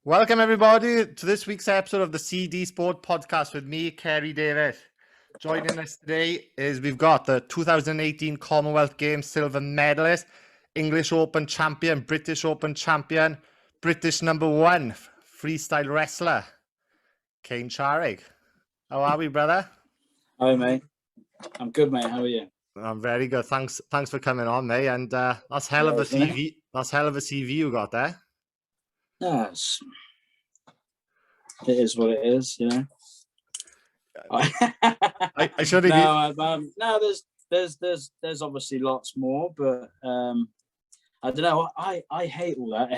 Welcome everybody to this week's episode of the CD Sport Podcast with me, Kerry Davis. Joining us today is we've got the 2018 Commonwealth Games silver medalist, English Open champion, British Open champion, British #1 freestyle wrestler, Kane Charig. How are we, brother? Hi, mate. I'm good, mate. How are you? I'm very good. Thanks for coming on, mate. And that's hell of a CV. That's hell of a CV you got there. Yes. It is what it is, you know. I should have. No, there's obviously lots more, but I don't know. I hate all that. I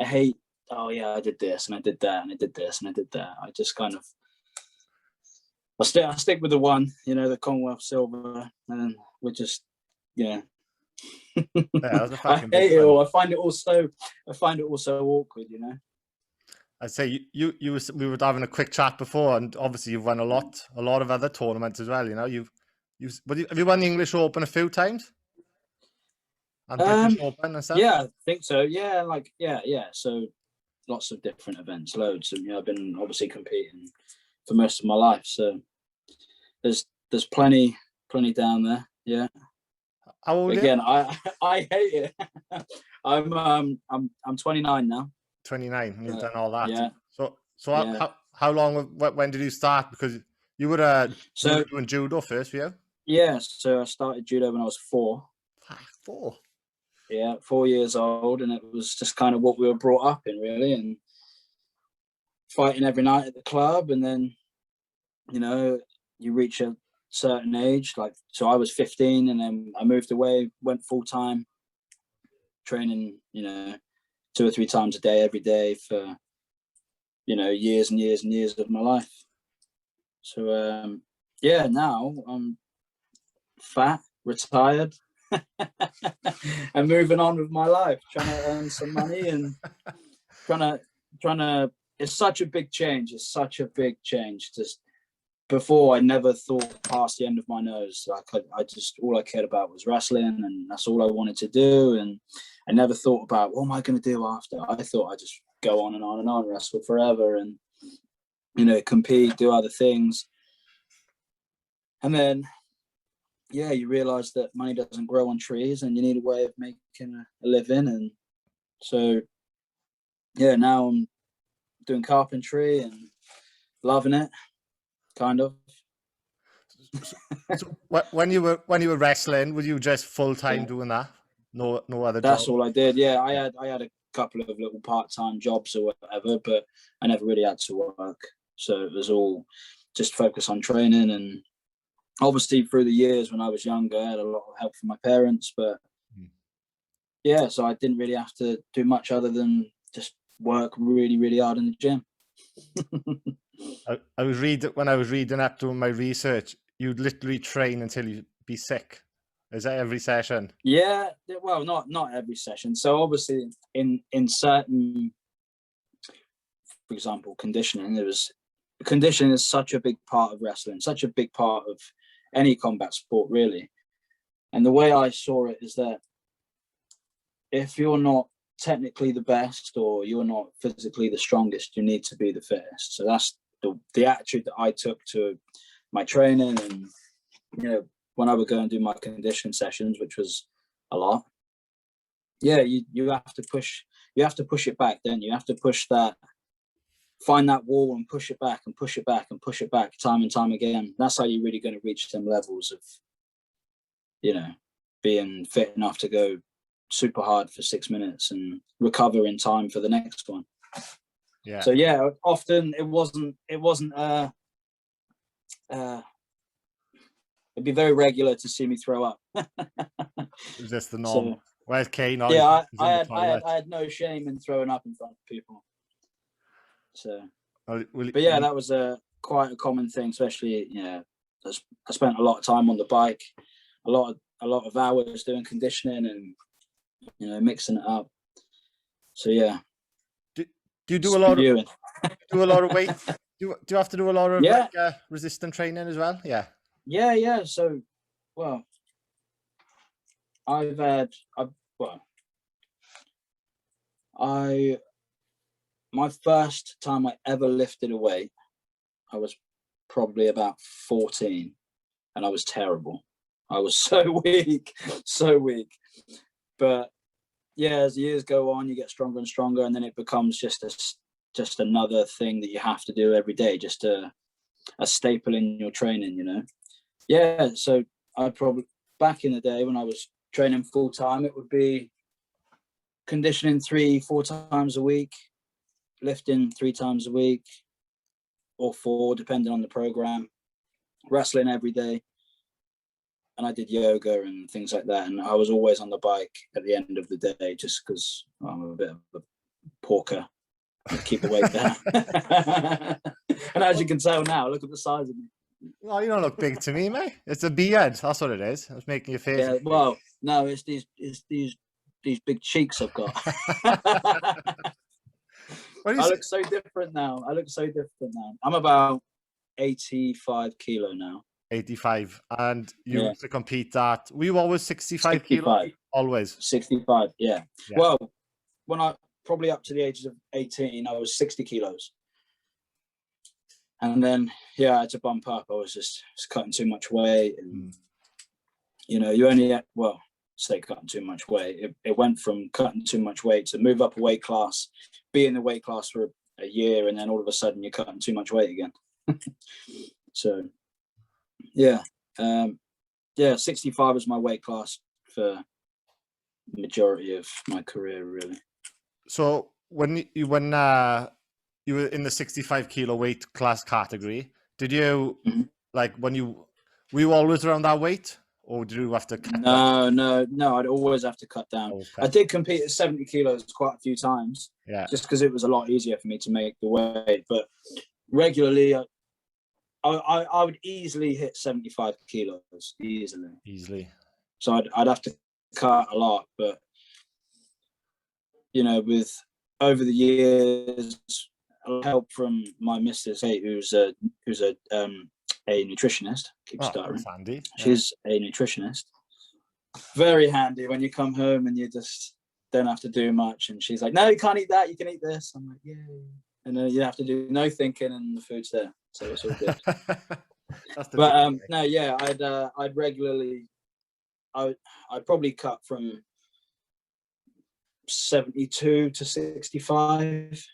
hate. Oh yeah, I did this and I did that and I did this and I did that. I just kind of. I stick with the one, you know, the Commonwealth silver, and we're just, yeah. I hate it all. I find it all so awkward, you know. I'd say we were having a quick chat before, and obviously you've won a lot of other tournaments as well. You know, have you won the English Open a few times? And British Open and stuff. Yeah, I think so. Yeah, yeah. So lots of different events, loads, and I've been obviously competing for most of my life. So there's plenty down there. Yeah. How old Again, I hate it. I'm 29 now. 29, and you've done all that. Yeah. So yeah. How long? When did you start? Because you were doing judo first, were you? Yeah. So I started judo when I was 4. 4. Yeah, 4 years old, and it was just kind of what we were brought up in, really, and fighting every night at the club, and then, you know, you reach a certain age, so I was 15, and then I moved away, went full time, training, you know, 2 or 3 times a day, every day for, you know, years and years and years of my life. So yeah, now I'm fat, retired, and moving on with my life, trying to earn some money and trying to. It's such a big change. It's such a big change. Just before, I never thought past the end of my nose. I just, all I cared about was wrestling, and that's all I wanted to do. And I never thought about, what am I going to do after? I thought I'd just go on and on and on, wrestle forever, and, you know, compete, do other things. And then, yeah, you realize that money doesn't grow on trees, and you need a way of making a living. And so, yeah, now I'm doing carpentry and loving it, kind of. So when you were wrestling, were you just full time doing that? No other. That's all I did. Yeah, I had a couple of little part-time jobs or whatever, but I never really had to work. So it was all just focus on training. And obviously through the years when I was younger, I had a lot of help from my parents, but yeah, so I didn't really have to do much other than just work really, really hard in the gym. When I was reading up, doing my research, you'd literally train until you'd be sick. Is that every session? Yeah, well, not every session. So obviously in certain, for example, conditioning is such a big part of wrestling, such a big part of any combat sport, really. And the way I saw it is that if you're not technically the best, or you're not physically the strongest, you need to be the fittest. So that's the attitude that I took to my training. And, you know, when I would go and do my conditioning sessions, which was a lot, yeah, you have to push it back, don't you? You have to push that, find that wall and push it back and push it back and push it back time and time again. That's how you're really going to reach them levels of, you know, being fit enough to go super hard for 6 minutes and recover in time for the next one. Yeah. So yeah, often it wasn't it'd be very regular to see me throw up. Is this the norm? So, where's Kane? Yeah, I had no shame in throwing up in front of people. So, but yeah, that was quite a common thing, especially, you know, I spent a lot of time on the bike, a lot of hours doing conditioning and, you know, mixing it up. So yeah. Do you do a lot of weight? Do you have to do a lot of resistance training as well? Yeah. Yeah. So, well, my first time I ever lifted a weight, I was probably about 14, and I was terrible. I was so weak, so weak. But yeah, as the years go on, you get stronger and stronger, and then it becomes just another thing that you have to do every day, just a staple in your training, you know. Yeah, so I probably, back in the day when I was training full time, it would be conditioning 3-4 times a week, lifting 3 times a week, or 4 depending on the program, wrestling every day, and I did yoga and things like that, and I was always on the bike at the end of the day, just because I'm a bit of a porker, keep the weight down. And as you can tell now, look at the size of me. Well, you don't look big to me, mate. It's a beard. That's what it is. It's making your face. Yeah, well, no, it's these big cheeks I've got. I look so different now. I'm about 85 kilo now. 85, and you used to compete at. Were you always 65 kilo? Always 65. Yeah. Well, when I probably up to the ages of 18, I was 60 kilos. And then, I had to bump up. I was just cutting too much weight. And, you know, you only, say cutting too much weight. It went from cutting too much weight to move up a weight class, be in the weight class for a year, and then all of a sudden you're cutting too much weight again. So, 65 was my weight class for the majority of my career, really. So when you were in the 65 kilo weight class category, did you were you always around that weight, or did you have to cut down? No, I'd always have to cut down. Okay. I did compete at 70 kilos quite a few times, just because it was a lot easier for me to make the weight, but regularly I would easily hit 75 kilos easily. So I'd have to cut a lot, but you know, with over the years, help from my missus, who's a nutritionist. Handy. She's a nutritionist. Very handy when you come home and you just don't have to do much. And she's like, "No, you can't eat that. You can eat this." I'm like, "Yeah." And then you have to do no thinking, and the food's there, so it's all good. But I'd regularly, I'd probably cut from 72 to 65,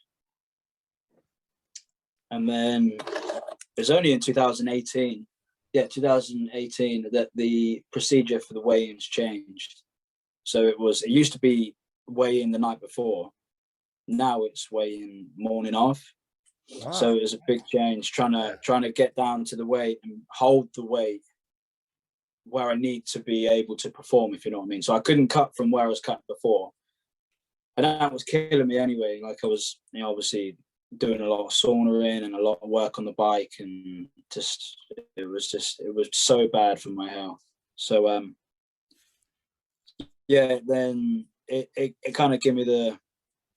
and then it was only in 2018 that the procedure for the weigh-ins changed. So it used to be weigh-in the night before, now it's weigh-in morning of. Wow. So it was a big change, trying to get down to the weight and hold the weight where I need to be able to perform, if you know what I mean. So I couldn't cut from where I was cutting before, and that was killing me anyway. Like I was, obviously doing a lot of sauna and a lot of work on the bike, and it was so bad for my health. So then it kind of gave me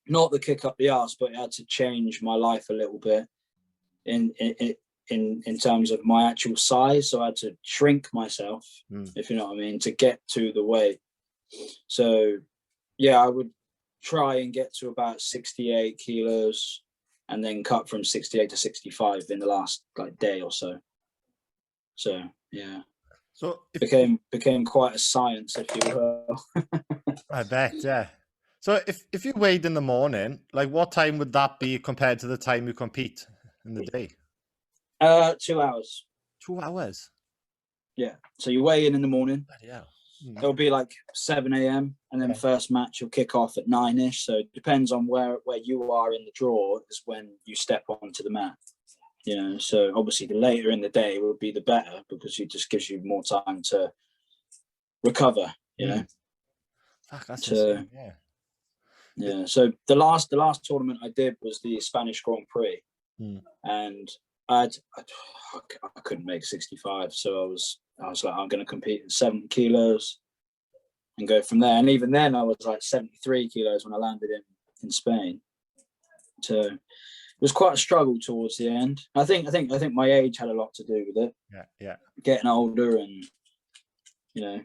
not the kick up the arse, but it had to change my life a little bit in terms of my actual size. So I had to shrink myself, if you know what I mean, to get to the weight. So I would try and get to about 68 kilos, and then cut from 68 to 65 in the last day or so. So so it became quite a science, if you will. I bet, yeah. So if you weighed in the morning, what time would that be compared to the time you compete in the day? 2 hours. 2 hours? Yeah. So you weigh in the morning. Yeah. It'll be 7 a.m. and then first match will kick off at 9ish. So it depends on where you are in the draw is when you step onto the mat. You know, so obviously the later in the day would be the better, because it just gives you more time to recover, you know. Fuck, that's insane. Yeah. So the last tournament I did was the Spanish Grand Prix, and I couldn't make 65, so I was like, I'm going to compete at 70 kilos and go from there. And even then, I was 73 kilos when I landed in Spain. So it was quite a struggle towards the end. I think my age had a lot to do with it. Yeah. Getting older, and you know.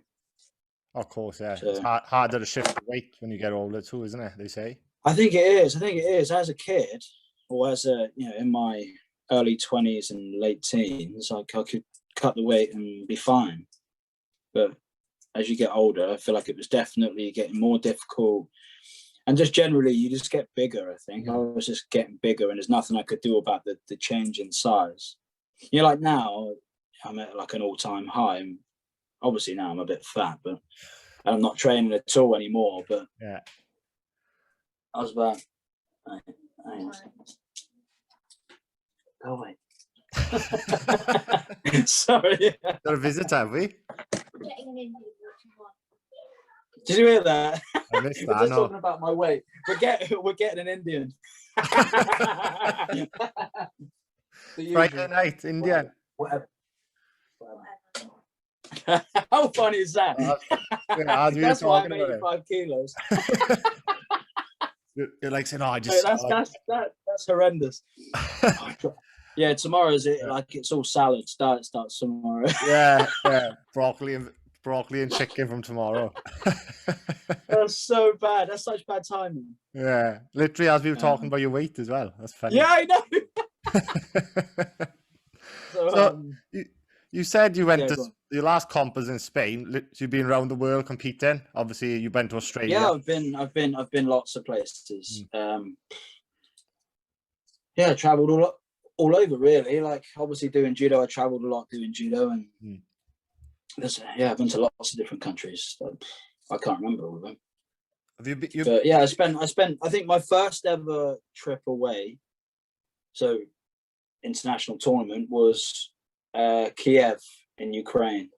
Of course, yeah. So, it's harder to shift the weight when you get older too, isn't it? They say. I think it is. I think it is. As a kid, or as a, in my early 20s and late teens, I could cut the weight and be fine. But as you get older, I feel like it was definitely getting more difficult. And just generally, you just get bigger, I think. I was just getting bigger, and there's nothing I could do about the change in size. Like now, I'm at like an all-time high. And obviously now I'm a bit fat, but I'm not training at all anymore. But yeah, I was about... Go away. Sorry. got a visit, have we? Did you hear that? I missed We're that. just No. talking about my weight. We're getting an Indian. Friday night, Indian. Whatever. How funny is that? As we That's were why I'm talking about 85 kilos. You're like saying, "Oh, I just." That's horrendous. Yeah, tomorrow's it. Like it's all salad. Starts tomorrow. yeah, broccoli and chicken from tomorrow. That's so bad. That's such bad timing. Yeah, literally as we were talking about your weight as well. That's funny. Yeah, I know. So you said you went to go on. your last comp was in Spain. You've been around the world competing. Obviously, you went to Australia. Yeah, I've been lots of places. Yeah, travelled all over really. Like obviously doing judo, I travelled a lot doing judo, and I've been to lots of different countries. I can't remember all of them. Have you been? But yeah, I spent. I think my first ever trip away, so international tournament, was Kiev in Ukraine,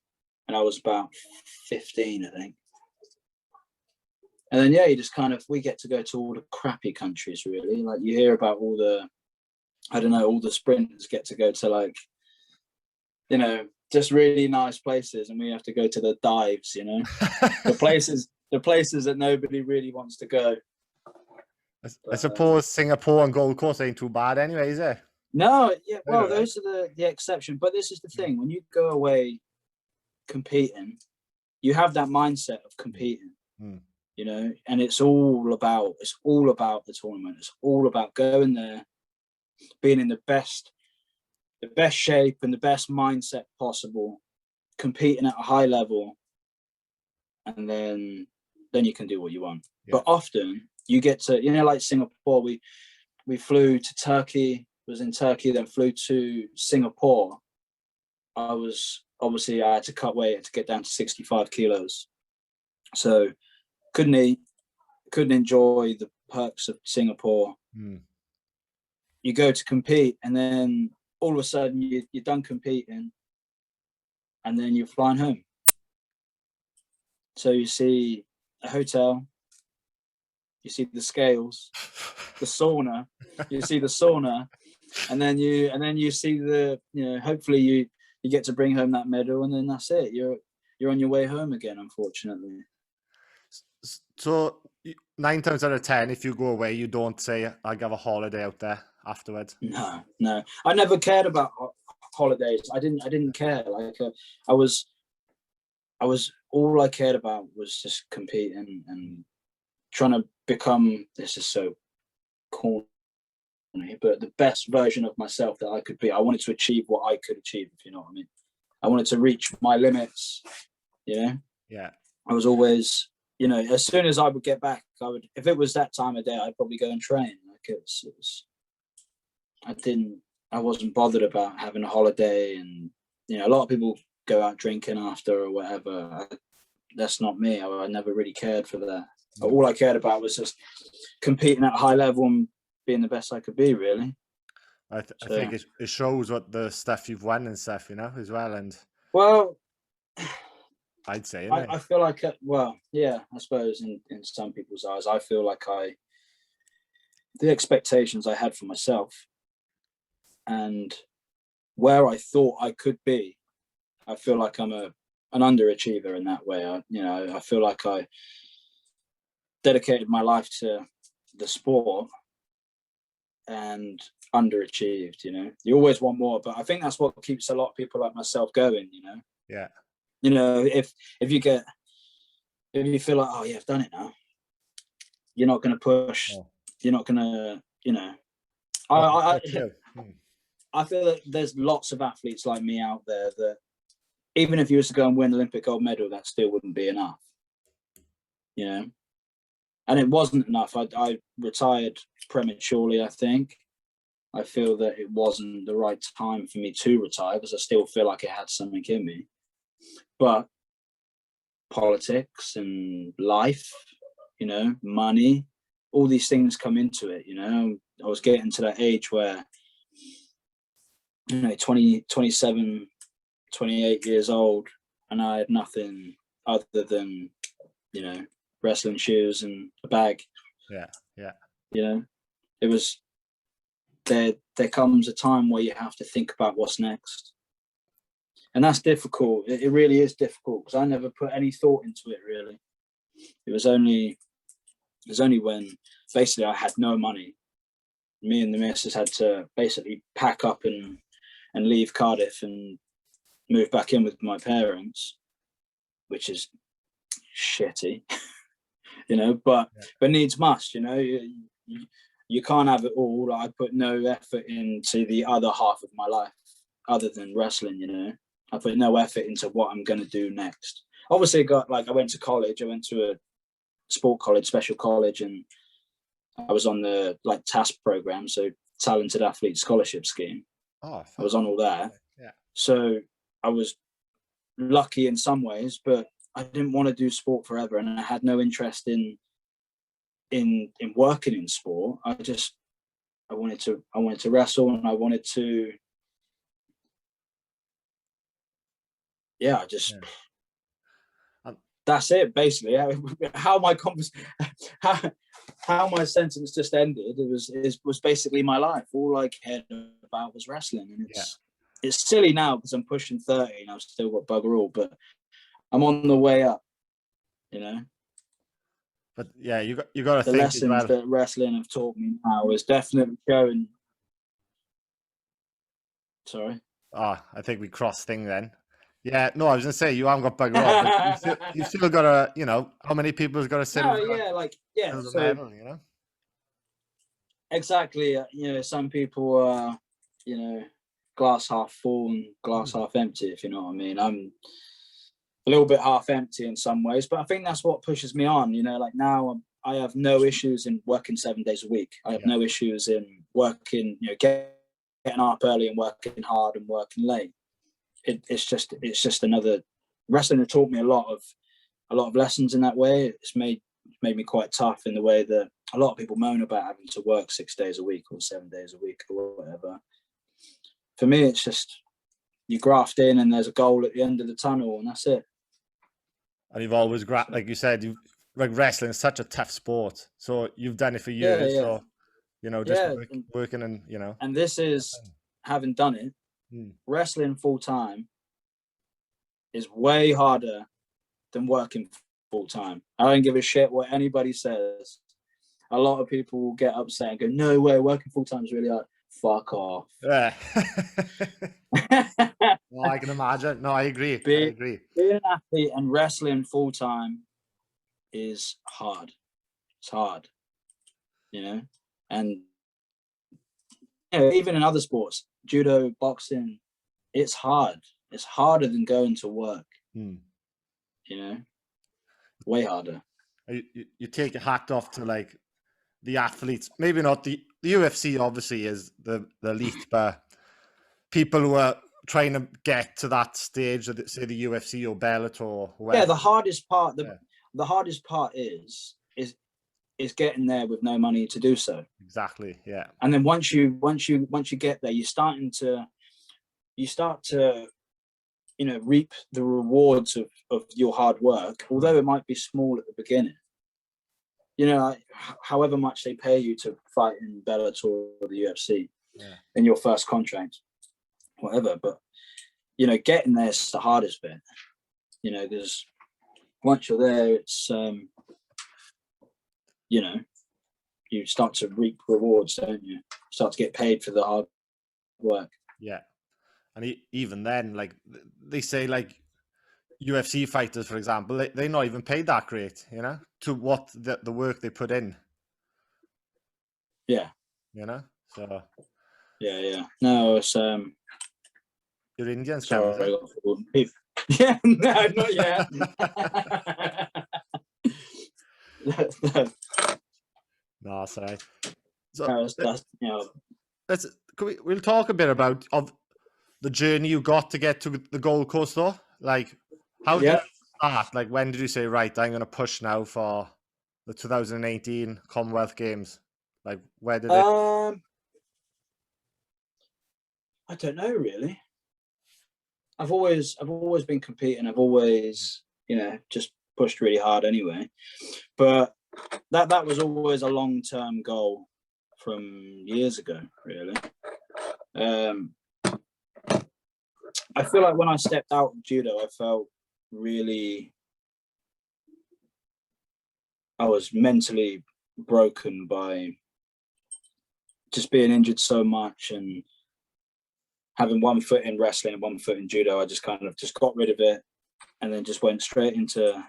and I was about 15, I think. And then you just we get to go to all the crappy countries really. Like you hear about all the, all the sprinters get to go to like, just really nice places, and we have to go to the dives, the places that nobody really wants to go. I suppose Singapore and Gold Coast ain't too bad anyway, is it? No, yeah, well, those are the exception. But this is the thing: when you go away competing, you have that mindset of competing, and it's all about the tournament. It's all about going there, being in the best shape and the best mindset possible, competing at a high level, and then you can do what you want. Yeah. But often you get to, like Singapore, we flew to Turkey, was in Turkey, then flew to Singapore. I had to cut weight to get down to 65 kilos. So couldn't eat, couldn't enjoy the perks of Singapore. You go to compete, and then all of a sudden you're done competing, and then you're flying home. So you see a hotel, you see the scales, the sauna, and then you see the, hopefully you get to bring home that medal, and then that's it. You're on your way home again, unfortunately. So 9 times out of 10, if you go away, you don't say, "I'll have a holiday out there afterwards." No. I never cared about holidays. I didn't care. Like I was all I cared about was just competing and trying to become, this is so corny, but the best version of myself that I could be. I wanted to achieve what I could achieve, if you know what I mean. I wanted to reach my limits, Yeah. I was always, as soon as I would get back, if it was that time of day, I'd probably go and train. Like I wasn't bothered about having a holiday, and, a lot of people go out drinking after or whatever. That's not me. I never really cared for that. All I cared about was just competing at a high level and being the best I could be, really. I think it shows what the stuff you've won and stuff, as well. And well, I'd say I feel like, I suppose in some people's eyes, I feel like the expectations I had for myself and where I thought I could be, I feel like I'm an underachiever in that way. I feel like I dedicated my life to the sport and underachieved. You always want more, but I think that's what keeps a lot of people like myself going. Yeah. If you feel like, oh yeah, I've done it now, you're not going to push you're not gonna, you know. Hmm. I feel that there's lots of athletes like me out there that even if you was to go and win Olympic gold medal, that still wouldn't be enough, you know. And it wasn't enough. I retired prematurely, I think. I feel that it wasn't the right time for me to retire because I still feel like it had something in me. But politics and life, you know, money, all these things come into it, you know. I was getting to that age where, you know, 20, 27, 28 years old, and I had nothing other than, you know, wrestling shoes and a bag. Yeah, yeah. You know, it was, there comes a time where you have to think about what's next. And that's difficult. It really is difficult because I never put any thought into it, really. It was only when basically I had no money. Me and the missus had to basically pack up and leave Cardiff and move back in with my parents, which is shitty, you know, but needs must, you know. You can't have it all. I put no effort into the other half of my life other than wrestling, you know. I put no effort into what I'm going to do next. Obviously, I went to college. I went to a sport college, special college, and I was on the TASP program, so Talented Athlete Scholarship Scheme. Oh, I was on all that. Yeah. So I was lucky in some ways, but I didn't want to do sport forever, and I had no interest in working in sport. I wanted to wrestle, and I wanted to. Yeah, that's it basically. How my how my sentence just ended. It was basically my life. All I cared about was wrestling, and it's silly now because I'm pushing 30 and I've still got bugger all, but I'm on the way up, you know. But yeah, you got to the think lessons as well. that wrestling have taught me now is definitely showing. Sorry. I think we crossed thing then. Yeah, no, I was gonna say you haven't got bugger off, but you still got to, you know, how many people's got a silver, silver medal, you know? Exactly. You know, some people are, you know, glass half full and glass half empty, if you know what I mean. I'm a little bit half empty in some ways, but I think that's what pushes me on. You know, like now I have no issues in working 7 days a week. I have no issues in working, you know, getting up early and working hard and working late. It's just another. Wrestling has taught me a lot of lessons in that way. It's made me quite tough in the way that a lot of people moan about having to work 6 days a week or 7 days a week or whatever. For me, it's just you graft in and there's a goal at the end of the tunnel, and that's it. And you've always like you said, wrestling is such a tough sport. So you've done it for years. Yeah. So, you know, just working and, you know. And this is, having done it, wrestling full time is way harder than working full time. I don't give a shit what anybody says. A lot of people will get upset and go, "No way, working full time is really hard." Fuck off. Yeah. Well, I can imagine. No, I agree. I agree. Being an athlete and wrestling full time is hard. It's hard, you know. And you know, even in other sports, judo, boxing, it's hard. It's harder than going to work. You know, way harder. You take your hat off to like the athletes. Maybe not the UFC. Obviously, is the elite, but people who are trying to get to that stage of say the UFC or Bellator or whoever. Yeah, the hardest part. The hardest part is getting there with no money to do so. Exactly. Yeah. And then once you get there, you start to you know, reap the rewards of your hard work, although it might be small at the beginning. You know, however much they pay you to fight in Bellator or the UFC in your first contract, whatever. But you know, getting there is the hardest bit. You know, there's once you're there, it's you know, you start to reap rewards, don't you? Start to get paid for the hard work. Yeah. And even then, like they say, like UFC fighters, for example, they're not even paid that great, you know, to what the work they put in. Yeah. You know, so Yeah. No, it's you're Indian, sorry. Kevin. Yeah, no, not yet. No, No, sorry. So that's we'll talk a bit about of the journey you got to get to the Gold Coast, though. Like, how did yeah. it start? Like, when did you say, right, I'm going to push now for the 2018 Commonwealth Games? Like, where did it? I don't know really. I've always been competing. I've always, just pushed really hard anyway. But that was always a long-term goal from years ago, really. I feel like when I stepped out of judo, I felt I was mentally broken by just being injured so much and having one foot in wrestling and one foot in judo. I just kind of just got rid of it and then just went straight into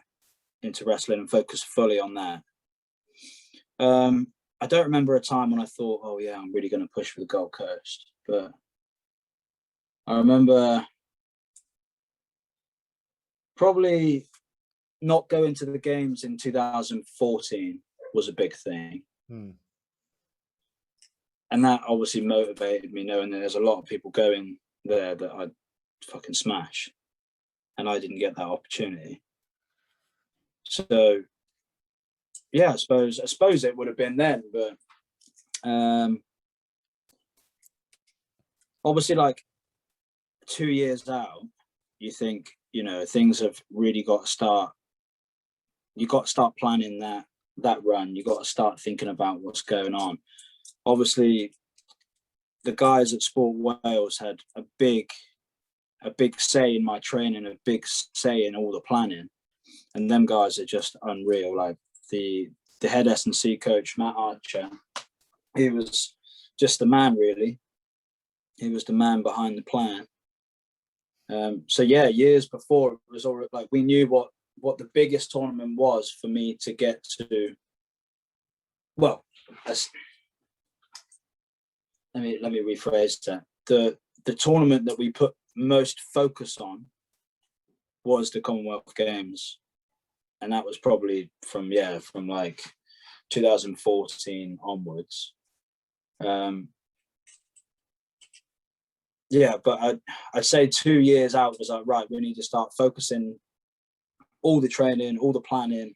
wrestling and focused fully on that. I don't remember a time when I thought, oh yeah, I'm really going to push for the Gold Coast. But I remember probably not going to the games in 2014 was a big thing. And that obviously motivated me, knowing that there's a lot of people going there that I'd fucking smash. And I didn't get that opportunity. So yeah, I suppose it would have been then, but obviously, like 2 years out, you think, things have really got to start. You got to start planning that run. You got to start thinking about what's going on. Obviously, the guys at Sport Wales had a big say in my training, a big say in all the planning, and them guys are just unreal. Like the head S&C coach, Matt Archer, he was just the man, really. He was the man behind the plan. So yeah, years before, it was already like we knew what the biggest tournament was for me to get to. Well, let me rephrase that. The tournament that we put most focus on was the Commonwealth Games, and that was probably from like 2014 onwards. But I'd say 2 years out was like, right, we need to start focusing all the training, all the planning,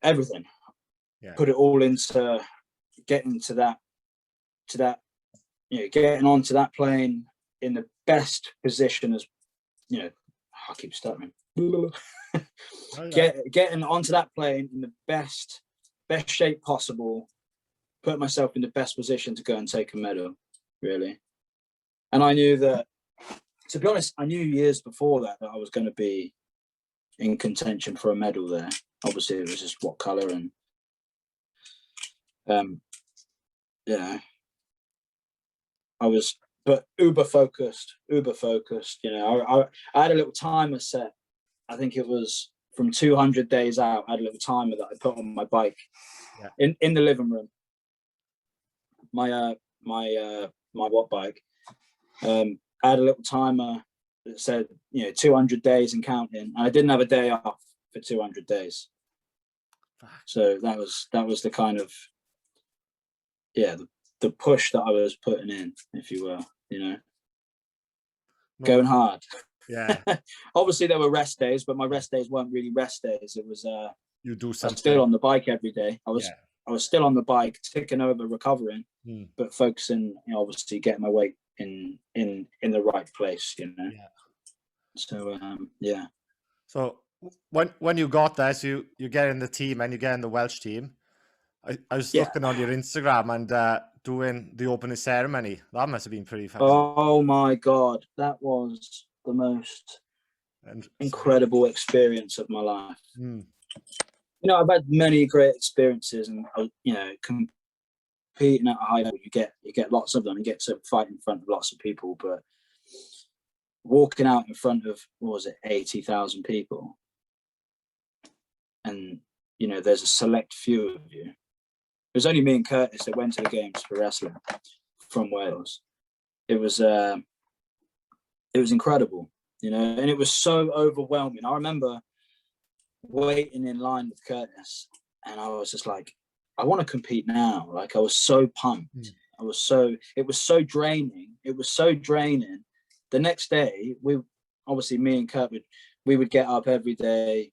everything. Yeah. Put it all into getting to that, getting onto that plane in the best position as, I keep stuttering. Getting onto that plane in the best shape possible, put myself in the best position to go and take a medal, really. And I knew that, to be honest, I knew years before that I was going to be in contention for a medal there. Obviously, it was just what colour and, I was, but uber focused. I had a little timer set. I think it was from 200 days out. I had a little timer that I put on my bike in the living room. My watt bike. I had a little timer that said, 200 days and counting. And I didn't have a day off for 200 days. So that was the kind of, the push that I was putting in, if you will, going hard. Yeah. Obviously there were rest days, but my rest days weren't really rest days. It was, you do something. I was still on the bike every day. I was still on the bike, ticking over, recovering, but focusing, obviously getting my weight in the right place, Yeah. So, So when you got there, so you get in the team and you get in the Welsh team. I was looking on your Instagram and doing the opening ceremony. That must have been pretty fun. Oh my God, that was the most incredible experience of my life. I've had many great experiences, and competing at a high level, you get lots of them. You get to fight in front of lots of people, but walking out in front of 80,000 people, and there's a select few of you, was only me and Curtis that went to the games for wrestling from Wales. It was incredible, you know, and it was so overwhelming. I remember waiting in line with Curtis, and I was just like, I want to compete now. Like, I was so pumped. It was so draining. It was so draining. The next day, me and Kurt would get up every day,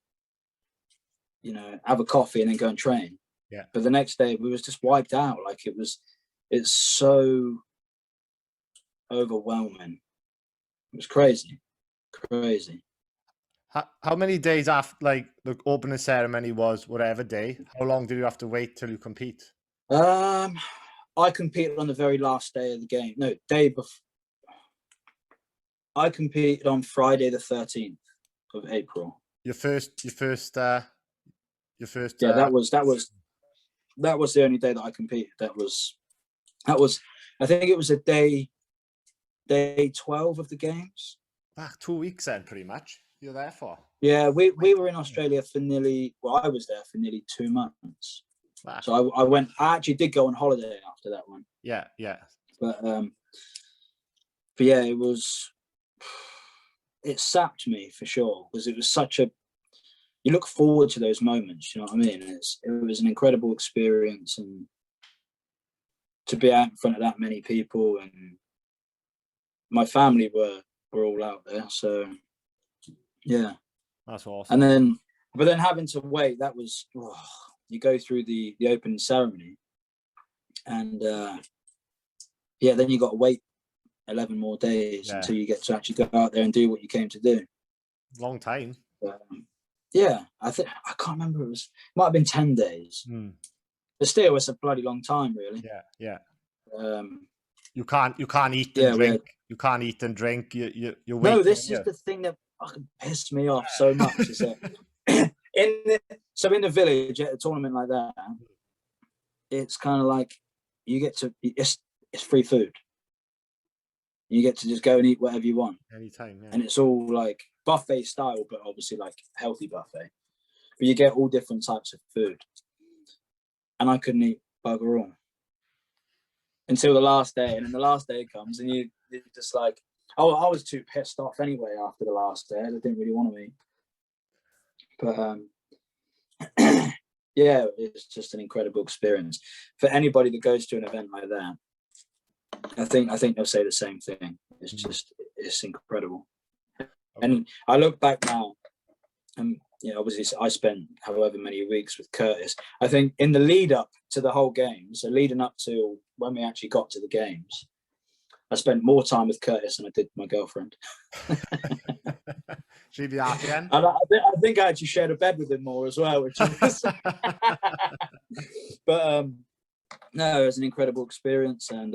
you know, have a coffee and then go and train. Yeah. But the next day we was just wiped out. Like, it's so overwhelming. It was crazy. How many days after, like, the opening ceremony was whatever day? How long did you have to wait till you compete? I competed on the very last day of the game. No, day before. I competed on Friday the 13th of April. Your first. Yeah, that was the only day that I competed. That was. I think it was a day 12 of the games. 2 weeks then, pretty much. You're there for. Yeah, we were in Australia for I was there for nearly 2 months. Wow. So I actually did go on holiday after that one. Yeah. But yeah, it sapped me for sure, because it was you look forward to those moments, you know what I mean? It was an incredible experience, and to be out in front of that many people, and my family were all out there, so yeah, that's awesome. But then having to wait, that was you go through the opening ceremony, and then you got to wait 11 more days until you get to actually go out there and do what you came to do. Long time. Yeah, I can't remember. It might have been 10 days, but still, it's a bloody long time, really. Yeah. You can't eat and drink. You can't eat and drink. You're waiting. No, this is the thing that fucking pissed me off so much. Is that in the village at a tournament like that, it's kind of like you get to. It's free food. You get to just go and eat whatever you want anytime, and it's all like buffet style, but obviously like healthy buffet. But you get all different types of food, and I couldn't eat bugger all until the last day. And then the last day comes, and you're just like, oh, I was too pissed off anyway after the last day. I didn't really want to eat. But yeah, it's just an incredible experience for anybody that goes to an event like that. I think they'll say the same thing. It's incredible. And I look back now, and you know, obviously I spent however many weeks with Curtis. I think in the lead up to the whole game, so leading up to when we actually got to the games, I spent more time with Curtis than I did my girlfriend. She'd be happy then. I think I actually shared a bed with him more as well, which was but no, it was an incredible experience, and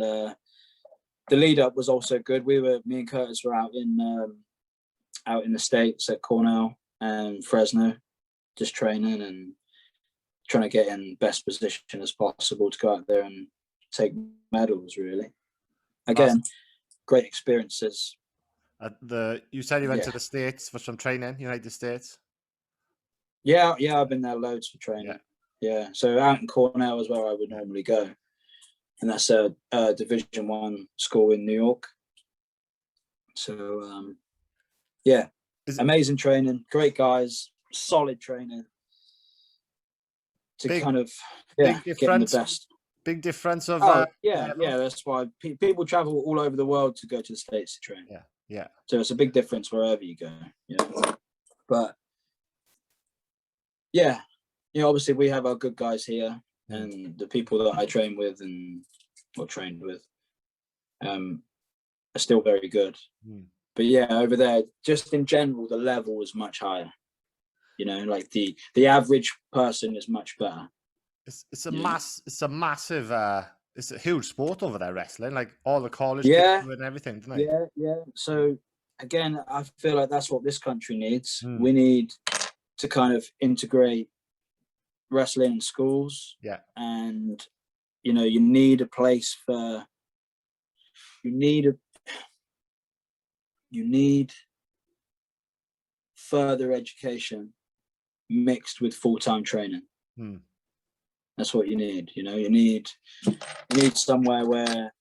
the lead up was also good. Me and Curtis were out in the States at Cornell and Fresno, just training and trying to get in best position as possible to go out there and take medals, really. Again, great experiences. You said you went to the States for some training, United States? Yeah, I've been there loads for training. Yeah, so out in Cornell is where I would normally go. And that's a Division I school in New York. So, yeah, amazing training, great guys, solid training to get the best. Big difference of that's why people travel all over the world to go to the States to train. Yeah. So it's a big difference wherever you go. Yeah. But yeah, obviously we have our good guys here, and the people that I train with or trained with are still very good. But yeah, over there, just in general, the level is much higher. You know, like the average person is much better. It's a massive it's a huge sport over there, wrestling. Like all the college kids and everything, don't they? Yeah. So again, I feel like that's what this country needs. We need to kind of integrate wrestling in schools. Yeah. And you know, you need a place for you need further education mixed with full-time training. That's what you need. You know, you need somewhere where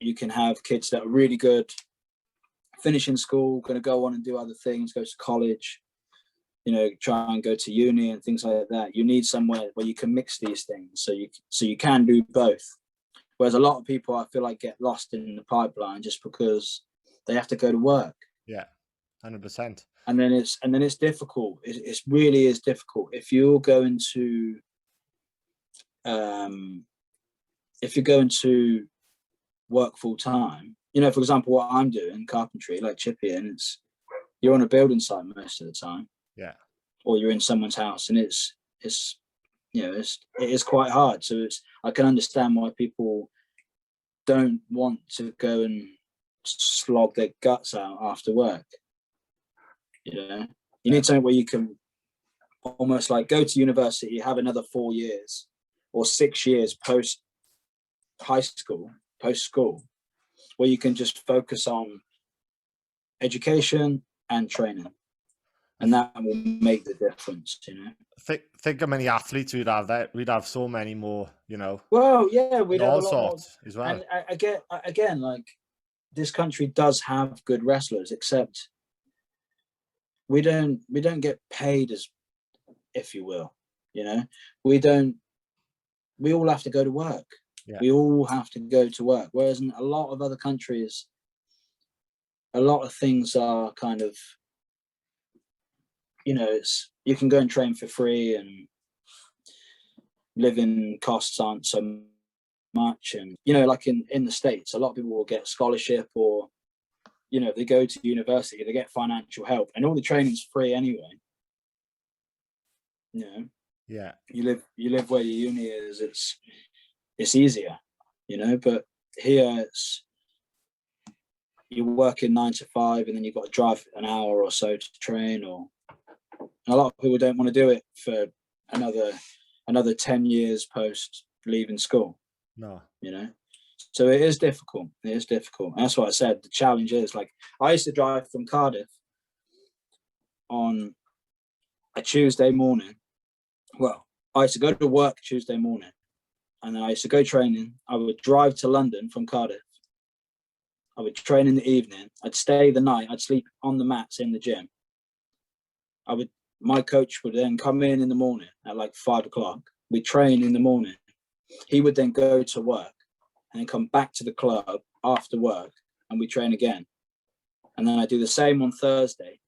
you can have kids that are really good, finishing school, going to go on and do other things, go to college, you know, try and go to uni and things like that. You need somewhere where you can mix these things, so you can do both. Whereas a lot of people, I feel like, get lost in the pipeline just because they have to go to work. Yeah, 100%. And then it's difficult. It really is difficult if you're going to work full time. You know, for example, what I'm doing, carpentry, like chipping, you're on a building site most of the time. Yeah. Or you're in someone's house, and it's you know, it is quite hard. So I can understand why people don't want to go and slog their guts out after work. You know, you need something where you can almost like go to university, have another 4 years or 6 years post school, where you can just focus on education and training, and that will make the difference. You know, think how many athletes we'd have there. We'd have so many more, you know. Well, yeah, we'd have all a lot more as well. And I get, again, like, this country does have good wrestlers, except we don't get paid, as, if you will, you know. We all have to go to work. Yeah. We all have to go to work, whereas in a lot of other countries, a lot of things are kind of, you know, you can go and train for free, and living costs aren't so much. And, you know, like in the States, a lot of people will get scholarship, or, you know, they go to university, they get financial help, and all the training's free anyway. You know, yeah, you live where your uni is, it's easier, you know. But here you're working 9 to 5, and then you've got to drive an hour or so to train, and a lot of people don't want to do it for another 10 years post leaving school. No, you know. So it is difficult. And that's what I said. The challenge is, like, I used to drive from Cardiff on a Tuesday morning. Well, I used to go to work Tuesday morning, and then I used to go training. I would drive to London from Cardiff. I would train in the evening. I'd stay the night. I'd sleep on the mats in the gym. My coach would then come in the morning at like 5 o'clock. We'd train in the morning. He would then go to work and then come back to the club after work, and we train again. And then I do the same on Thursday.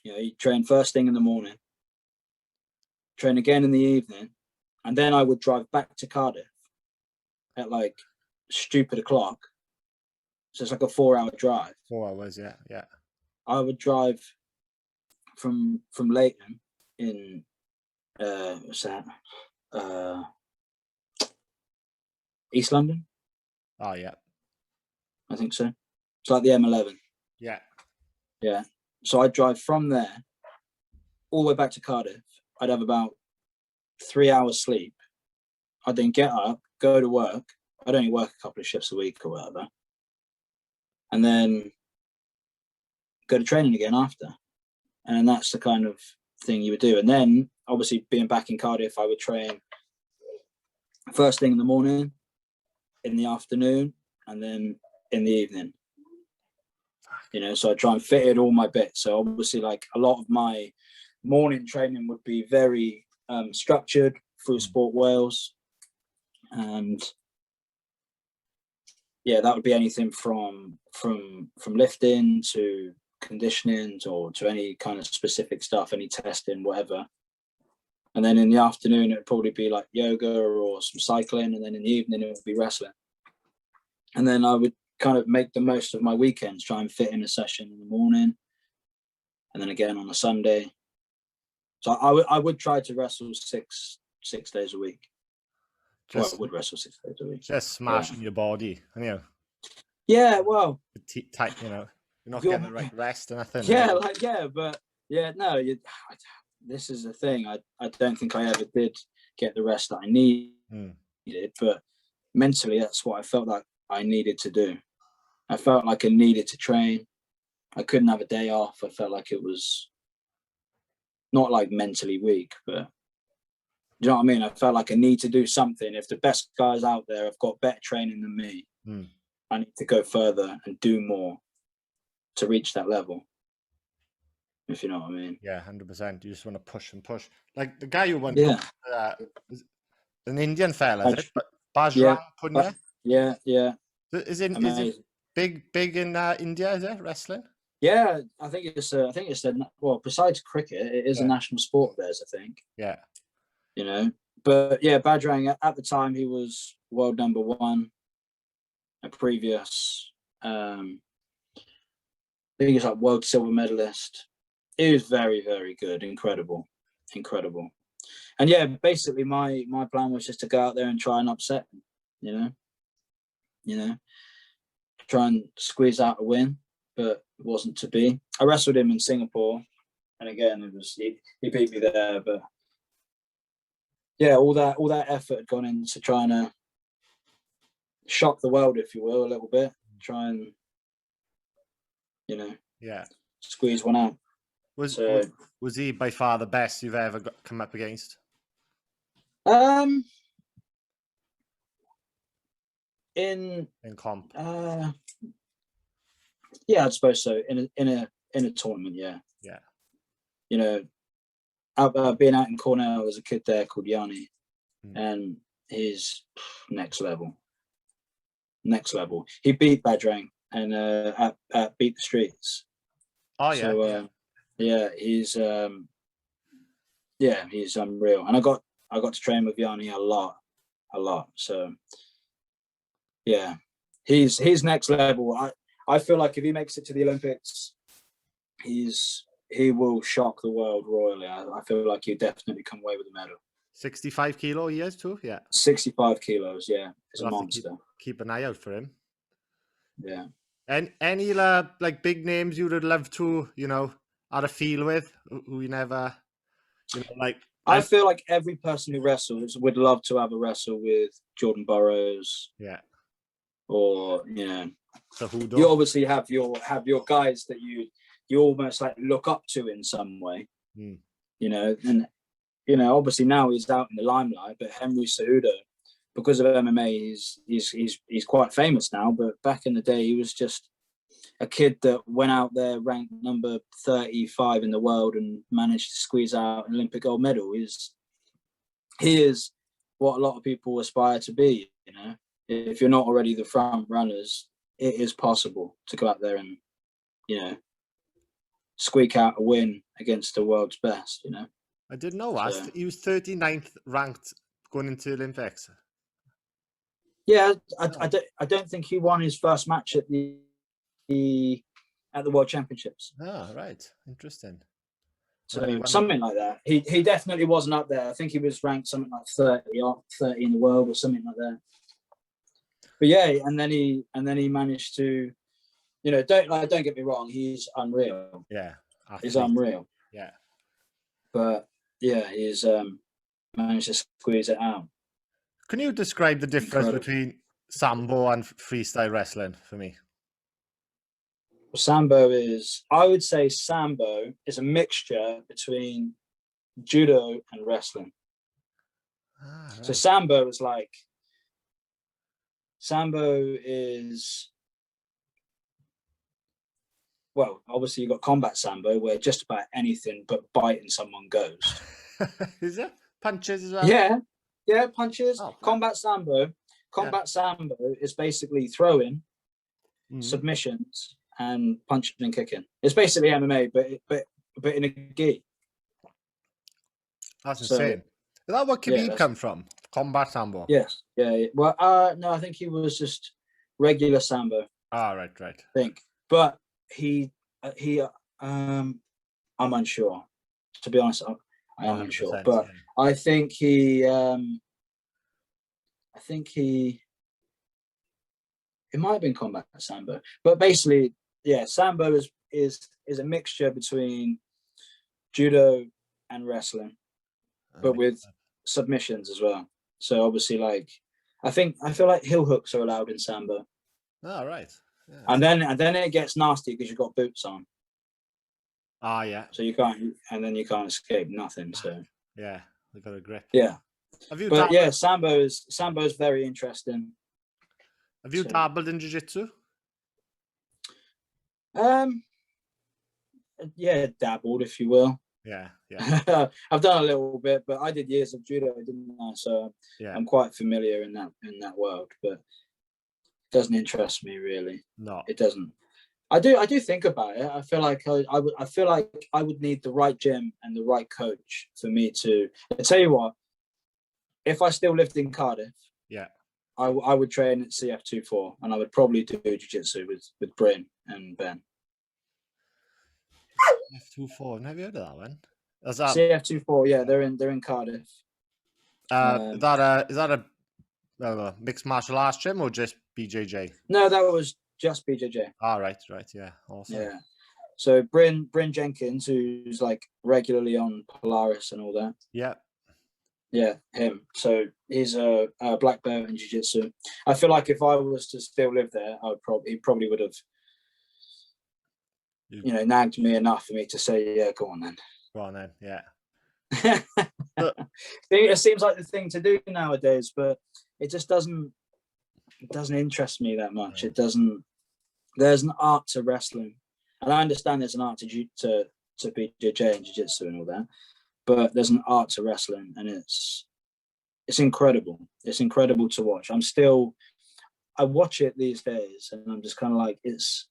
You know, you train first thing in the morning, train again in the evening, and then I would drive back to Cardiff at like stupid o'clock. So it's like a 4-hour drive. 4 hours, yeah. I would drive from Leighton in what's that? East London. Oh yeah, I think so. It's like the M11. Yeah. So I'd drive from there all the way back to Cardiff. I'd have about 3 hours sleep. I'd then get up, go to work. I'd only work a couple of shifts a week or whatever, and then go to training again after. And that's the kind of thing you would do. And then, obviously, being back in Cardiff, I would train first thing in the morning, in the afternoon, and then in the evening. You know, so I try and fit in all my bits. So obviously, like, a lot of my morning training would be very structured through Sport Wales, and yeah, that would be anything from lifting to conditioning, or to any kind of specific stuff, any testing, whatever. And then in the afternoon, it would probably be like yoga or some cycling, and then in the evening it would be wrestling. And then I would kind of make the most of my weekends, try and fit in a session in the morning, and then again on a Sunday. So I would try to wrestle six days a week. I would wrestle 6 days a week. Just smashing your body, you know. Yeah, well, tight, you know. You're not getting the right rest or nothing. Yeah, but yeah, no. This is the thing. I don't think I ever did get the rest that I needed, but mentally, that's what I felt like I needed to do. I felt like I needed to train. I couldn't have a day off. I felt like it was not like mentally weak, but Do you know what I mean? I felt like I need to do something. If the best guys out there have got better training than me, I need to go further and do more to reach that level. If you know what I mean. Yeah, 100%. You just want to push and push. Like the guy who won, is an Indian fella, is it? Bajrang Punia. Yeah. Is it big in India? Is it wrestling? Yeah, I think it's well, besides cricket, it is a national sport of theirs, I think. Yeah. You know, but yeah, Bajrang at the time he was world number 1. A previous, I think he's like world silver medalist. He was very, very good, incredible. And yeah, basically my plan was just to go out there and try and upset him, you know, try and squeeze out a win, but it wasn't to be. I wrestled him in Singapore, and again, it was he beat me there, but yeah, all that effort had gone into trying to shock the world, if you will, a little bit, try and squeeze one out. Was he by far the best you've ever come up against? In comp. Yeah, I suppose so. In a tournament, yeah. Yeah. You know, being out in Cornell as a kid there called Yanni, and he's next level. He beat Bajrang and at Beat the Streets. Oh yeah. So he's he's unreal. And I got to train with Yanni a lot. So yeah, he's next level. I feel like if he makes it to the Olympics, he will shock the world royally. I feel like he'll definitely come away with a medal. 65 kilo he is too, yeah. 65 kilos, yeah. He's a monster. Keep an eye out for him. Yeah. And any like big names you would love to, had a feel with, who you never, like. I feel like every person who wrestles would love to have a wrestle with Jordan Burroughs. Yeah. Or Cejudo. You obviously have your guys that you almost like look up to in some way. And obviously now he's out in the limelight, but Henry Cejudo, because of MMA, he's quite famous now. But back in the day, he was just a kid that went out there ranked number 35 in the world and managed to squeeze out an Olympic gold medal. He is what a lot of people aspire to be. If you're not already the front runners, it is possible to go out there and squeak out a win against the world's best. I didn't know that. So, he was 39th ranked going into Olympics. Yeah, I don't think he won his first match at the World Championships. Oh, right. Interesting. So something like that. He definitely wasn't up there. I think he was ranked something like 30 in the world or something like that. But yeah, and then he managed to, don't get me wrong, he's unreal. Yeah, he's unreal. Yeah, but yeah, he's managed to squeeze it out. Can you describe the difference between Sambo and freestyle wrestling for me? I would say Sambo is a mixture between judo and wrestling. Right. So Sambo is, well, obviously you've got combat Sambo where just about anything but biting someone goes. Is it? Punches as well? Yeah, punches. Oh, combat Sambo. Sambo is basically throwing, submissions, and punching and kicking. It's basically MMA, but in a gi. That's insane. Is that what Khabib come from? Combat Sambo? Yes. Yeah. Well, no, I think he was just regular Sambo. Ah, right. I think. But I'm unsure. To be honest, I am unsure. But yeah. I think it might have been combat Sambo. But basically, yeah, Sambo is a mixture between judo and wrestling, but with submissions as well. So obviously, like, I feel like heel hooks are allowed in Sambo. Oh, right. Yeah. And then it gets nasty because you've got boots on. Ah, yeah. So you can't escape nothing. So yeah, they got a grip. Yeah, Have you But dabbled, yeah, sambo's very interesting. have you So, dabbled in jiu-jitsu? Yeah, dabbled, if you will. Yeah, yeah, I've done a little bit, but I did years of judo, didn't I? So yeah. I'm quite familiar in that world, but it doesn't interest me really. No. It doesn't. I do think about it. I feel like I feel like I would need the right gym and the right coach for me to. I tell you what, if I still lived in Cardiff, Yeah. I would train at CF24, and I would probably do jiu-jitsu with Bryn and Ben. F24. Have you heard of that one? Is that CF24, yeah, they're in Cardiff. is that a mixed martial arts gym or just BJJ? No, that was just BJJ. All right, yeah, awesome. Yeah. So Bryn Jenkins, who's like regularly on Polaris and all that. Yeah. Yeah, him. So he's a black belt in jiu-jitsu. I feel like if I was to still live there, he probably would have, nagged me enough for me to say, yeah, go on then. Go on then, yeah. It seems like the thing to do nowadays, but it just doesn't interest me that much. It doesn't. There's an art to wrestling, and I understand there's an art to BJJ and jiu-jitsu and all that, but there's an art to wrestling, and it's incredible. It's incredible to watch. I watch it these days, and I'm just kind of like, it's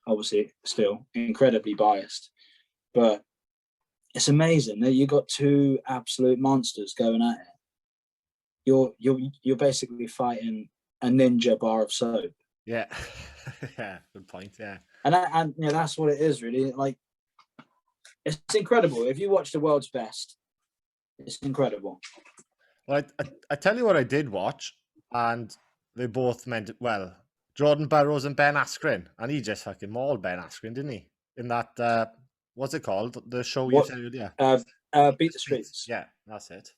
obviously still incredibly biased, but it's amazing that you got two absolute monsters going at it. You're basically fighting a ninja bar of soap. Yeah. Yeah, good point. Yeah. And that's what it is really. Like, it's incredible. If you watch the world's best, it's incredible. Well, I tell you what I did watch, and they both meant well. Jordan Burroughs and Ben Askren, and he just fucking mauled Ben Askren, didn't he? In that what's it called? The show you said earlier. Beat the Streets. Yeah, that's it.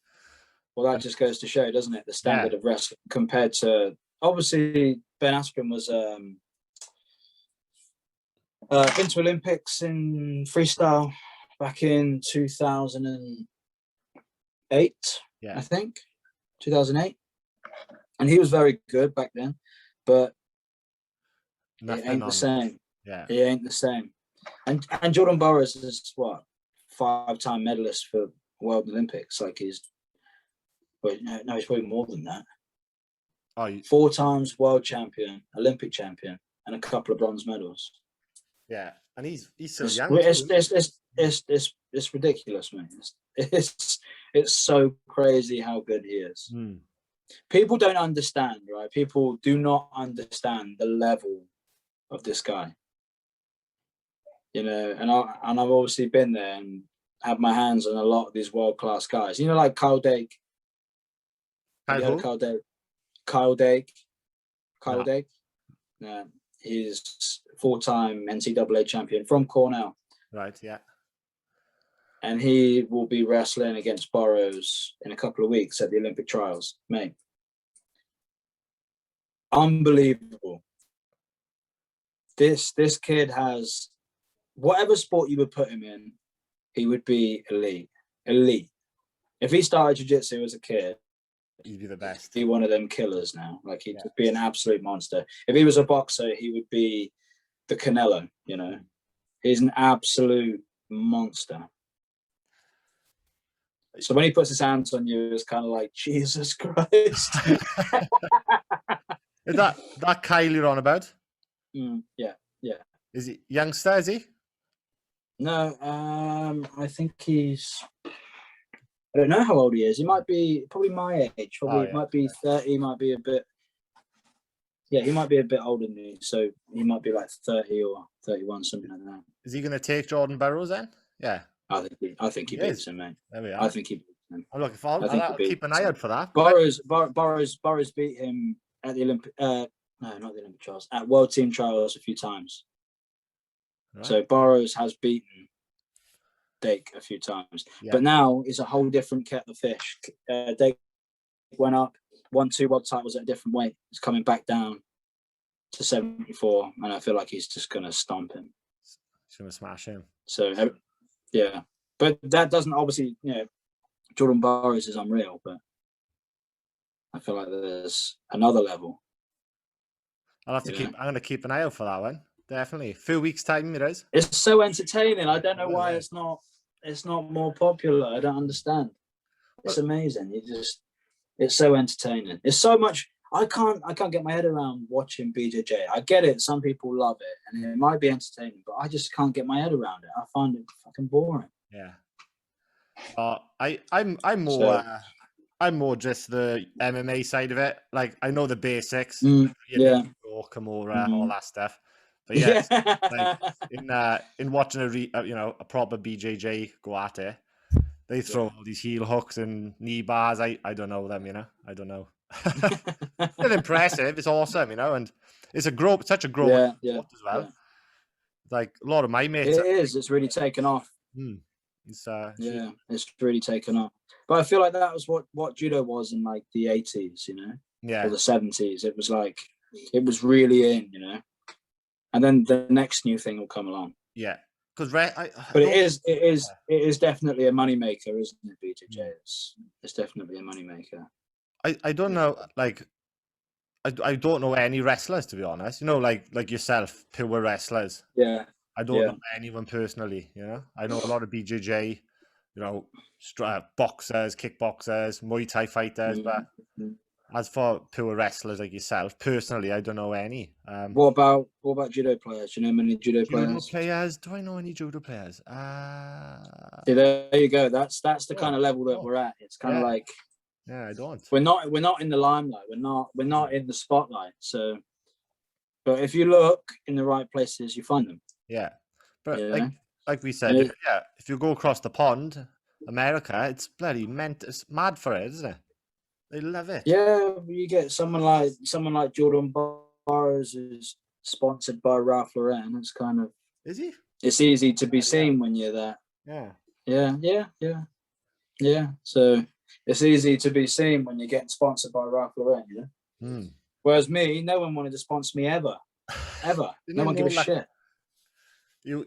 Well, that just goes to show, doesn't it, the standard of wrestling compared to, obviously Ben Askren was been to Olympics in freestyle back in 2008, I think, 2008, and he was very good back then, but it ain't the same. Yeah, it ain't the same. And Jordan Burroughs is what, 5-time medalist for World Olympics. Like he's probably more than that. 4 times world champion, Olympic champion, and a couple of bronze medals. Yeah, and he's still young. It's ridiculous, man. It's so crazy how good he is. People don't understand, right? People do not understand the level of this guy. And I've obviously been there and had my hands on a lot of these world-class guys. Like Kyle Dake. Have you heard of Kyle Dake? Kyle Dake. Yeah, he's 4-time NCAA champion from Cornell. Right. Yeah. And he will be wrestling against Burroughs in a couple of weeks at the Olympic trials, mate. Unbelievable. This kid has, whatever sport you would put him in, he would be elite. If he started jiu-jitsu as a kid, he'd be the best. He'd be one of them killers now. Like, he'd be an absolute monster. If he was a boxer, he would be the Canelo. He's an absolute monster. So when he puts his hands on you, it's kind of like, Jesus Christ. Is that Kyle you're on about? Yeah. Is he youngster, is he? No, I think he's, I don't know how old he is. He might be probably my age. Might be 30, might be a bit, he might be a bit older than me. So he might be like 30 or 31, something like that. Is he going to take Jordan Burroughs then? Yeah. I think he beats him, mate. There we are. I think he beats him. I'm looking forward. I'll keep an eye out for that. Burroughs beat him at the Olympic, no, not the Olympic trials, at World Team Trials a few times. Right. So Burroughs has beaten Dake a few times, but now it's a whole different kettle of fish. Dake went up, won 2 world titles at a different weight. He's coming back down to 74, and I feel like he's just going to stomp him. He's going to smash him. So, yeah. But that doesn't obviously, Jordan Burroughs is unreal, but I feel like there's another level. I'll have to keep. I'm gonna keep an eye out for that one. Definitely. A few weeks time it is. It's so entertaining. I don't know why it's not more popular. I don't understand. It's amazing. It's so entertaining. It's so much. I can't get my head around watching BJJ. I get it. Some people love it, and it might be entertaining, but I just can't get my head around it. I find it fucking boring. Yeah. I'm more. I'm more just the MMA side of it. Like I know the basics. Yeah. Kimura, all that stuff. But yes, like in watching a proper BJJ go at it, they throw all these heel hooks and knee bars. I don't know them, I don't know. It's impressive. It's awesome, and it's such a growing sport as well. Yeah. Like a lot of my mates. It's really taken off. It's really taken off. But I feel like that was what judo was in like the 80s, or the 70s. It was like it was really in, and then the next new thing will come along. Yeah, because it is definitely a moneymaker, isn't it? BJJ, it's definitely a moneymaker. I don't know, like I don't know any wrestlers, to be honest. Like yourself, pure wrestlers. Yeah. I don't know anyone personally. I know a lot of BJJ, boxers, kickboxers, Muay Thai fighters, but as for pure wrestlers like yourself, personally, I don't know any. What about judo players? Do you know many judo players? Do I know any judo players? There you go. That's the kind of level that we're at. It's kind of like I don't. We're not in the limelight. We're not in the spotlight. So, but if you look in the right places, you find them. Yeah, but like we said, if you go across the pond, America, it's bloody it's mad for it, isn't it? They love it. Yeah, you get someone like Jordan Burroughs who's sponsored by Ralph Lauren. It's kind of is he? It's easy to be seen when you're there. Yeah. So it's easy to be seen when you're getting sponsored by Ralph Lauren. Whereas me, no one wanted to sponsor me ever. No one give a shit. No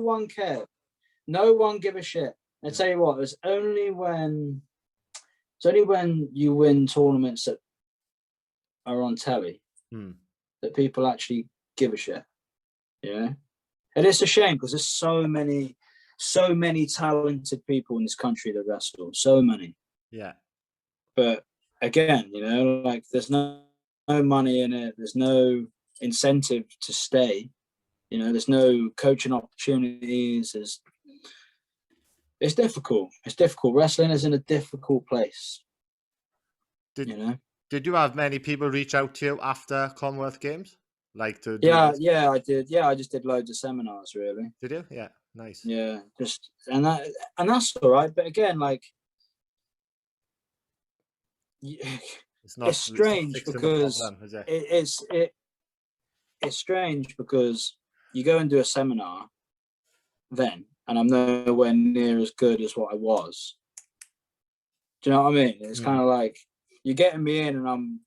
one cared. No one give a shit. I tell you what, it's only when you win tournaments that are on telly that people actually give a shit. And it's a shame because there's so many talented people in this country that wrestle. So many. Yeah. But again, like there's no money in it. There's no incentive to stay. There's no coaching opportunities. It's difficult. It's difficult. Wrestling is in a difficult place. Did you have many people reach out to you after Commonwealth Games? Like to I did. Yeah, I just did loads of seminars, really. Did you? Yeah, nice. Yeah, and that's all right. But again, like it's strange because it's strange because you go and do a seminar then, and I'm nowhere near as good as what I was. Do you know what I mean? It's kind of like you're getting me in, and I'm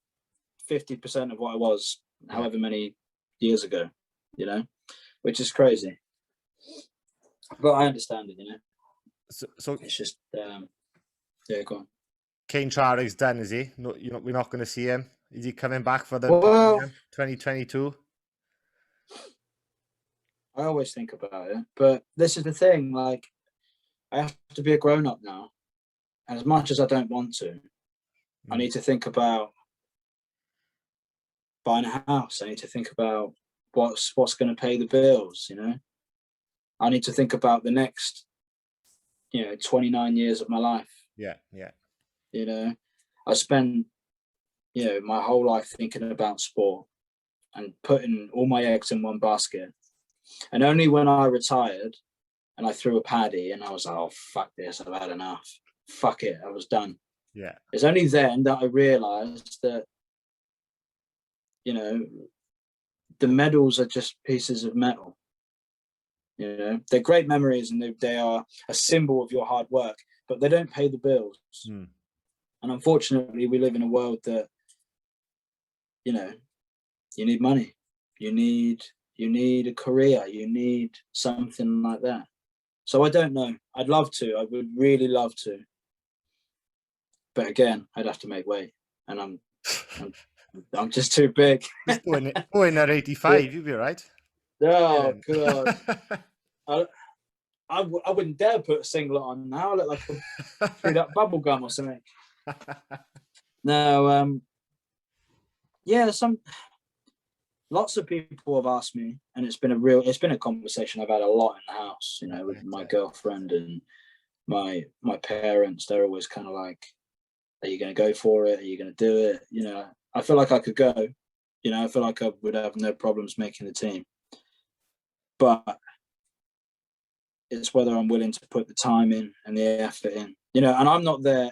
50% of what I was, however many years ago. Which is crazy. But I understand it. So it's just go on. Kane Charig's done, is he? No, we're not going to see him. Is he coming back for the 2022? I always think about it, but this is the thing. Like, I have to be a grown-up now, and as much as I don't want to, I need to think about buying a house. I need to think about what's going to pay the bills. I need to think about the next, 29 years of my life. Yeah. I spent, my whole life thinking about sport and putting all my eggs in one basket. And only when I retired and I threw a paddy and I was like, oh, fuck this, I've had enough. Fuck it, I was done. Yeah. It's only then that I realized that, the medals are just pieces of metal. They're great memories and they are a symbol of your hard work, but they don't pay the bills. And unfortunately, we live in a world that, you need money. You need a career. You need something like that. So I don't know. I'd love to. I would really love to. But again, I'd have to make weight, and I'm just too big. Just go in at 85, you'll be right. Oh God, I wouldn't dare put a singlet on now. I look like I threw that bubble gum or something. No, yeah, lots of people have asked me, and it's been a conversation I've had a lot in the house, you know, with my girlfriend and my parents. They're always kind of like, are you going to go for it? Are you going to do it? You know, I feel like I could go, you know, I feel like I would have no problems making the team, but it's whether I'm willing to put the time in and the effort in, you know, and I'm not there.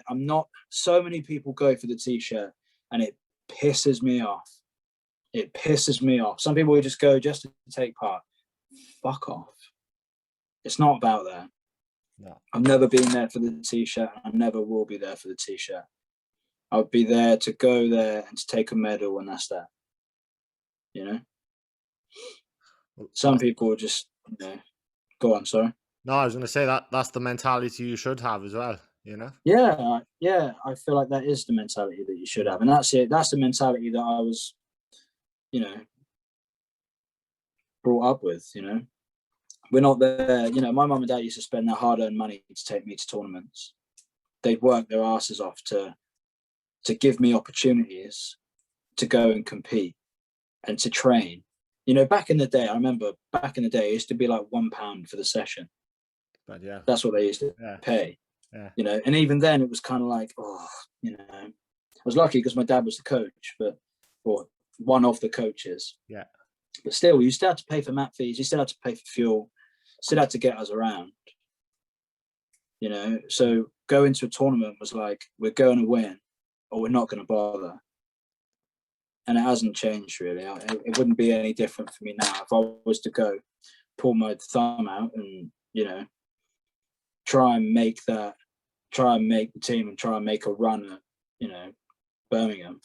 So many people go for the t-shirt and it pisses me off. It pisses me off. Some people just go just to take part. Fuck off. It's not about that. No. I've never been there for the t-shirt. I never will be there for the t-shirt. I would be there to go there and to take a medal, and that's that. You know? Some people just, you know, go on, sorry. No, I was going to say that's the mentality you should have as well, you know? Yeah, I feel like that is the mentality that you should have. And that's it. That's the mentality that I was, you know, brought up with, you know. We're not there, you know, my mum and dad used to spend their hard-earned money to take me to tournaments. They'd work their asses off to give me opportunities to go and compete and to train. You know, back in the day, I remember back in the day, it used to be like £1 for the session. But yeah. That's what they used to pay. Yeah. You know, and even then it was kind of like, oh, you know, I was lucky because my dad was the coach, or one of the coaches. Yeah. But still, you still had to pay for mat fees, you still had to pay for fuel, still had to get us around. You know, so going to a tournament was like, we're going to win or we're not going to bother. And it hasn't changed really. It wouldn't be any different for me now if I was to go pull my thumb out and, you know, try and make the team and try and make a run at, you know, Birmingham,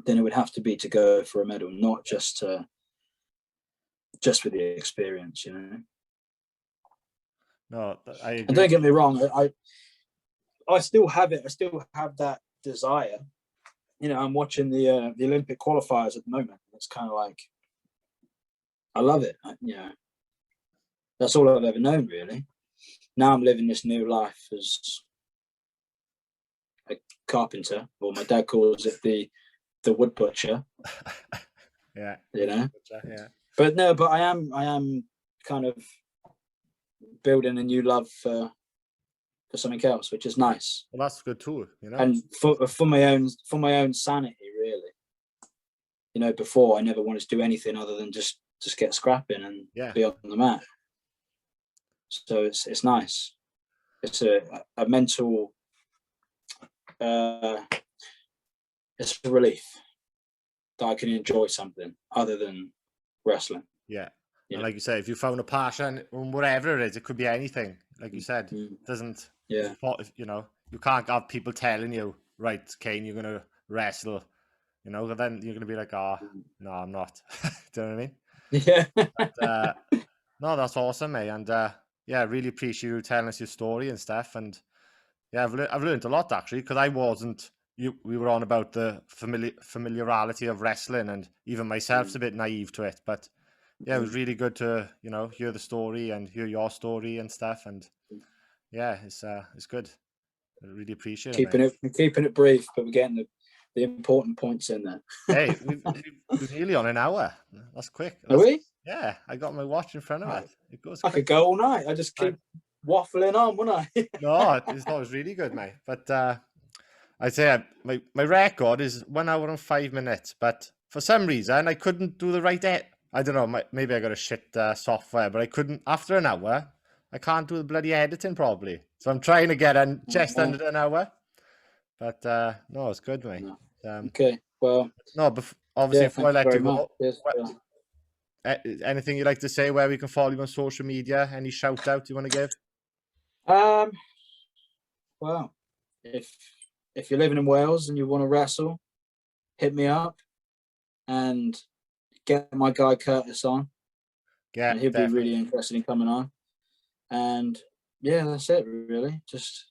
then it would have to be to go for a medal, not just for the experience, you know. No, I agree. And don't get me wrong, I still have it. I still have that desire. You know, I'm watching the Olympic qualifiers at the moment. It's kind of like, I love it. You know, that's all I've ever known, really. Now I'm living this new life as a carpenter, or my dad calls it the wood butcher. Yeah. You know. Yeah. But I am kind of building a new love for something else, which is nice. Well, that's good too, you know. And for my own sanity, really. You know, before I never wanted to do anything other than just get scrapping and be on the mat. So it's nice. It's a mental. It's a relief that I can enjoy something other than wrestling. Yeah. And like you said, if you found a passion, whatever it is, it could be anything. Like you said, it doesn't. Yeah. You know, you can't have people telling you, right, Kane, you're gonna wrestle. You know, then you're gonna be like, oh, no, I'm not. Do you know what I mean? Yeah. But, no, that's awesome, mate. And yeah, really appreciate you telling us your story and stuff. And yeah, I've learned a lot actually, because I wasn't. We were on about the familiarity of wrestling, and even myself's a bit naive to it, but. Yeah, it was really good to, you know, hear the story and hear your story and stuff. And yeah, it's good. I really appreciate it. Keeping it brief, but we're getting the important points in there. Hey, we're nearly on an hour. That's quick. Are we? Yeah, I got my watch in front of it. It goes quick. I could go all night. I just keep waffling on, wouldn't I? No, it's not really good, mate. But I'd say my record is 1 hour and 5 minutes. But for some reason, I couldn't do the right I don't know, maybe I got a shit software, but I couldn't, after an hour, I can't do the bloody editing probably. So I'm trying to get just under an hour. But no, it's good, mate. No. Okay, well. No, obviously, before I let you go, anything you'd like to say where we can follow you on social media? Any shout out you want to give? Well, if you're living in Wales and you want to wrestle, hit me up and get my guy Curtis on. Yeah, he'll be really interested in coming on. And yeah, that's it really. Just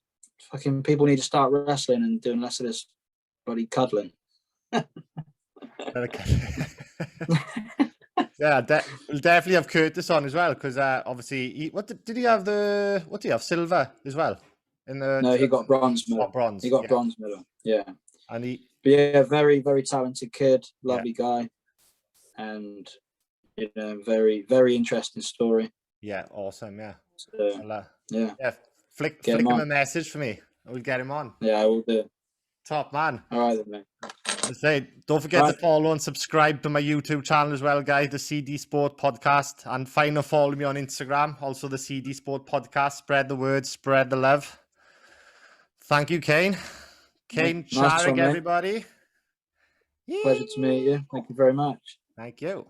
fucking people need to start wrestling and doing less of this bloody cuddling. Yeah, we'll definitely have Curtis on as well, because obviously, what did he have? What did he have? Silver as well in the. No, he got bronze medal. Bronze. He got bronze medal. Yeah, and but yeah, very, very talented kid, lovely guy, and very, very interesting story. Yeah, awesome. Yeah. So, yeah. Flick him a message for me. We'll get him on. Yeah, I will do. Top man. All right then, mate. Say, don't forget to follow and subscribe to my YouTube channel as well, guys, the CD Sport Podcast. And find and follow me on Instagram, also the CD Sport Podcast. Spread the word, spread the love. Thank you, Kane. Kane Charig, everybody. Pleasure to meet you. Thank you very much. Thank you.